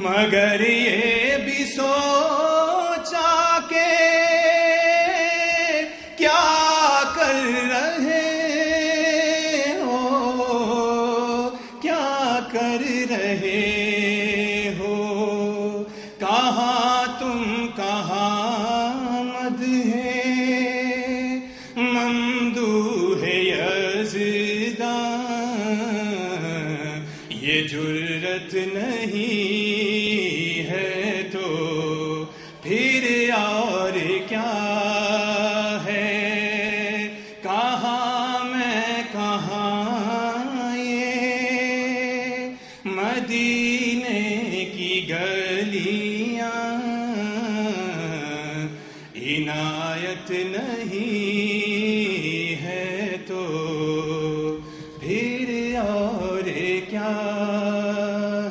مگر یہ بھی سوچا کہ کیا کر رہے ہو، کیا کر رہے ہو، کہاں تم کہاں مد ہے ممدوح یزداں، یہ جرت نہیں ہے تو پھر اور کیا ہے، کہاں میں کہاں یہ مدینے کی گلیاں، عنایت نہیں ہے تو پھر اور کیا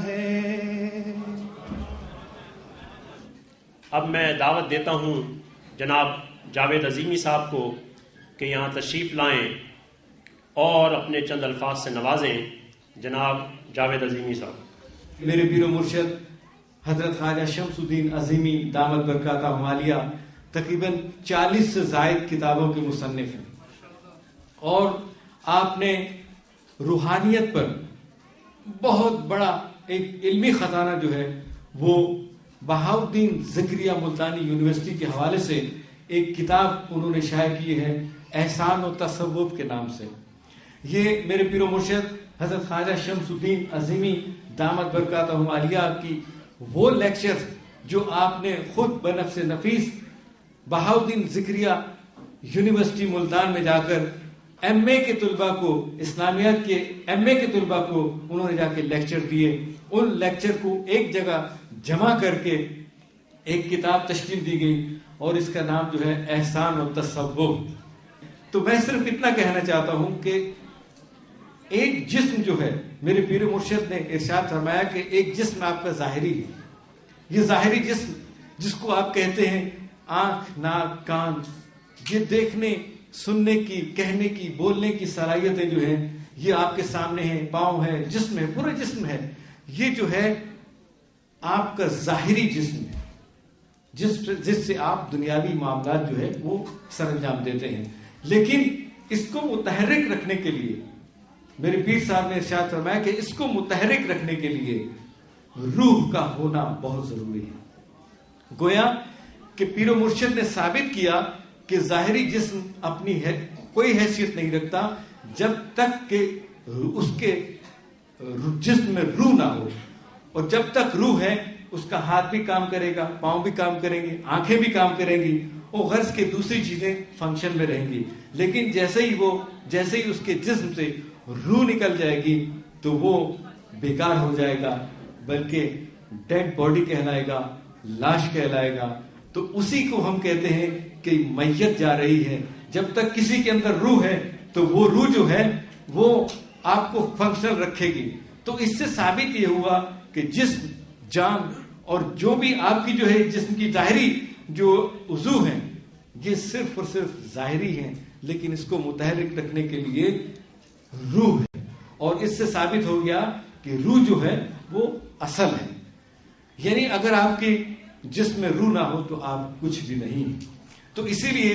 ہے۔ اب میں دعوت دیتا ہوں جناب جاوید عظیمی صاحب کو کہ یہاں تشریف لائیں اور اپنے چند الفاظ سے نوازیں۔ جناب جاوید عظیمی صاحب۔ میرے پیر و مرشد حضرت خواجہ شمس الدین عظیمی دامت برکاتہ عالیہ تقریباً 40 سے زائد کتابوں کے مصنف ہیں، اور آپ نے روحانیت پر بہت بڑا ایک علمی خزانہ جو ہے وہ بہاؤالدین زکریا ملتانی یونیورسٹی کے حوالے سے ایک کتاب انہوں نے شائع کی ہے احسان و تصوف کے نام سے۔ یہ میرے پیر و مرشد حضرت خواجہ شمس الدین عظیمی دامت برکاتہ عالیہ کی وہ لیکچر جو آپ نے خود بنفس نفیس بہاؤالدین زکریا یونیورسٹی ملتان میں جا کر ایم اے کے طلباء کو، اسلامیات کے ایم اے کے طلباء کو انہوں نے جا کے لیکچر دیے، ان لیکچر کو ایک جگہ جمع کر کے ایک کتاب تشکیل دی گئی اور اس کا نام جو ہے احسان و تصوف۔ تو میں صرف اتنا کہنا چاہتا ہوں کہ ایک جسم جو ہے، میرے پیر مرشد نے ارشاد فرمایا کہ ایک جسم آپ کا ظاہری ہے، یہ ظاہری جسم جس کو آپ کہتے ہیں آنکھ، ناک، کان، یہ دیکھنے، سننے کی، کہنے کی، بولنے کی صلاحیتیں جو ہیں یہ آپ کے سامنے ہیں، پاؤں ہے، جسم ہے، پورا جسم ہے، یہ جو ہے آپ کا ظاہری جسم ہے جس سے آپ دنیاوی معاملات جو ہے وہ سر انجام دیتے ہیں۔ لیکن اس کو متحرک رکھنے کے لیے میرے پیر صاحب نے ارشاد فرمایا کہ اس کو متحرک رکھنے کے لیے روح کا ہونا بہت ضروری ہے۔ گویا کہ پیر و مرشد نے ثابت کیا کہ ظاہری جسم اپنی کوئی حیثیت نہیں رکھتا جب تک کہ اس کے جسم میں روح نہ ہو، اور جب تک روح ہے اس کا ہاتھ بھی کام کرے گا، پاؤں بھی کام کریں گے، آنکھیں بھی کام کریں گی، اور غرض کے دوسری چیزیں فنکشن میں رہیں گی۔ لیکن جیسے ہی اس کے جسم سے روح نکل جائے گی تو وہ بیکار ہو جائے گا، بلکہ ڈیڈ باڈی کہلائے گا، لاش کہلائے گا۔ تو اسی کو ہم کہتے ہیں کہ میت جا رہی ہے۔ جب تک کسی کے اندر روح ہے تو وہ روح جو ہے وہ آپ کو فنکشنل رکھے گی۔ تو اس سے ثابت یہ ہوا کہ جسم، جان اور جو بھی آپ کی جو ہے جسم کی ظاہری جو عضو ہیں یہ صرف اور صرف ظاہری ہیں، لیکن اس کو متحرک رکھنے کے لیے روح ہے، اور اس سے ثابت ہو گیا کہ روح جو ہے وہ اصل ہے۔ یعنی اگر آپ کے جسم میں روح نہ ہو تو آپ کچھ بھی نہیں۔ تو اسی لیے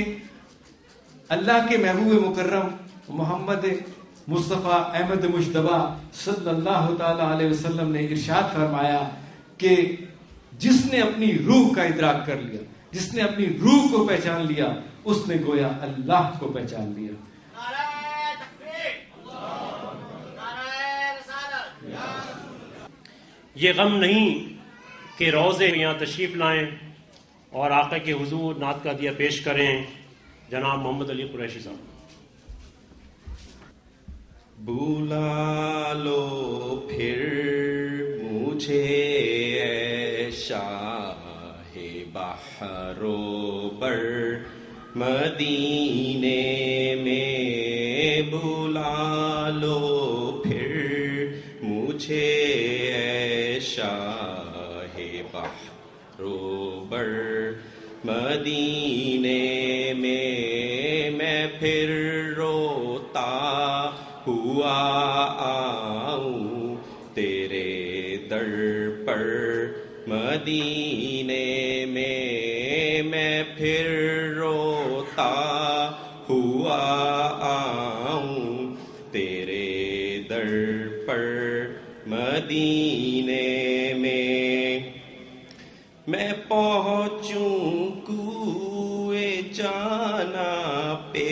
اللہ کے محبوب مکرم محمد مصطفیٰ احمد مجتبیٰ صلی اللہ تعالی علیہ وسلم نے ارشاد فرمایا کہ جس نے اپنی روح کا ادراک کر لیا، جس نے اپنی روح کو پہچان لیا، اس نے گویا اللہ کو پہچان لیا۔ یہ غم نہیں کہ روزے یہاں تشریف لائیں اور آقا کے حضور نعت کا دیا پیش کریں۔ جناب محمد علی قریشی صاحب۔ بلا لو پھر مجھے اے شاہ بحر و بر مدینے میں، بلا لو پھر مجھے اے شاہ بحر و بر مدینے میں پھر روتا ہوا آؤں تیرے در پر مدینے میں پھر روتا ہوا آؤں تیرے در پر مدینے میں پہنچوں کوئے جانا پہ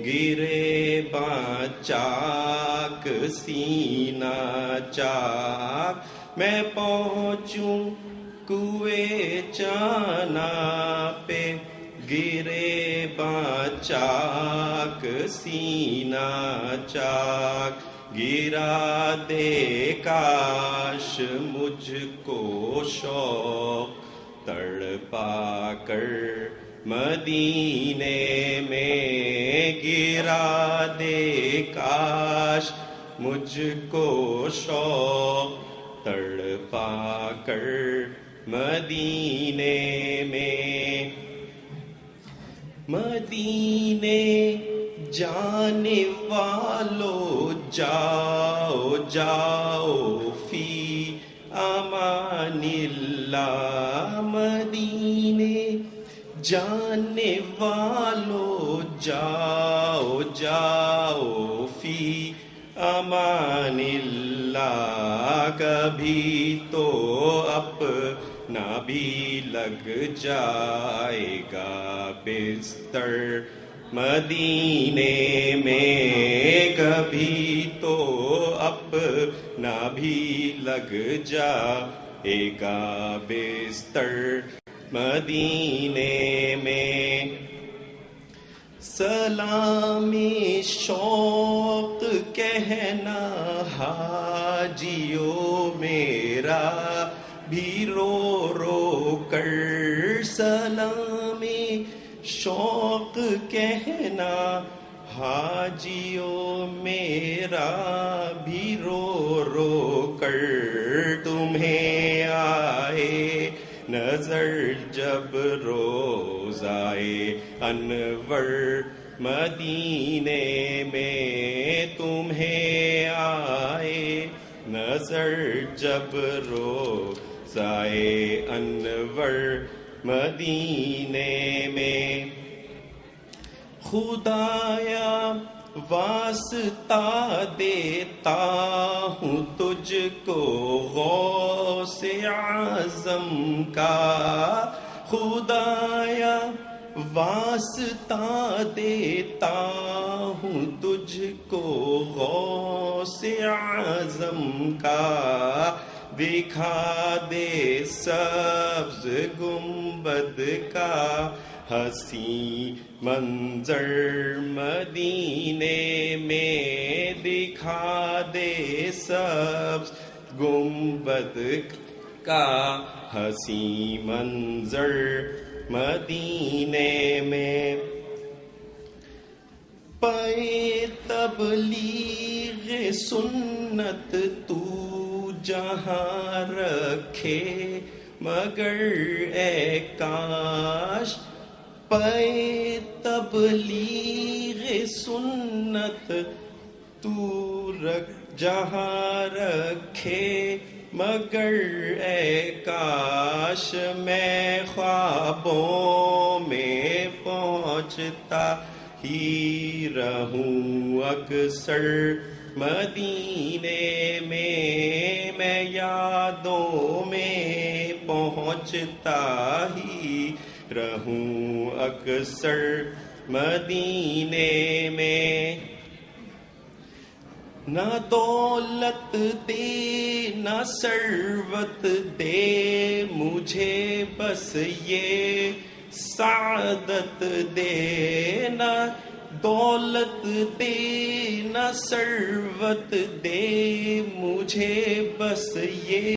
گرے چاک سینہ چاک میں پہنچوں کوئے جانا پہ گرے چاک سینہ چاک گرا دے کاش مجھ کو شوق تڑپا کر مدینے میں گرا دے کاش مجھ کو شوق تڑپا کر مدینے میں مدینے جانے والو جاؤ جاؤ فی امان اللہ مدینے جانے والو جاؤ جاؤ فی امان اللہ کبھی تو اپنا بھی لگ جائے گا بستر مدینے میں کبھی تو اپنا بھی لگ جائے گا بستر مدینے میں سلام شوق کہنا حاجیو میرا بھی رو رو کر سلام شوق کہنا حاجیو میرا بھی رو رو کر تمہیں آئے نظر جب روزائے انور مدینے میں تمہیں آئے نظر جب روزائے انور مدینے میں خدایا واسطہ دیتا ہوں تجھ کو غوث اعظم کا خدایا واسطہ دیتا ہوں تجھ کو غوث اعظم کا دکھا دے سبز گنبد کا حسین منظر مدینے میں دکھا دے سبز گنبد کا حسین منظر مدینے میں پے تبلیغ سنت تو جہاں رکھے مگر اے کاش پے تبلیغ سنت تو جہاں رکھے مگر اے کاش میں خوابوں میں پہنچتا ہی رہوں اکثر مدینے میں یادوں میں پہنچتا ہی رہوں اکثر مدینے میں نہ دولت دے نہ ثروت دے مجھے بس یہ سعادت دے نہ دولت دے نہ ثروت دے مجھے بس یہ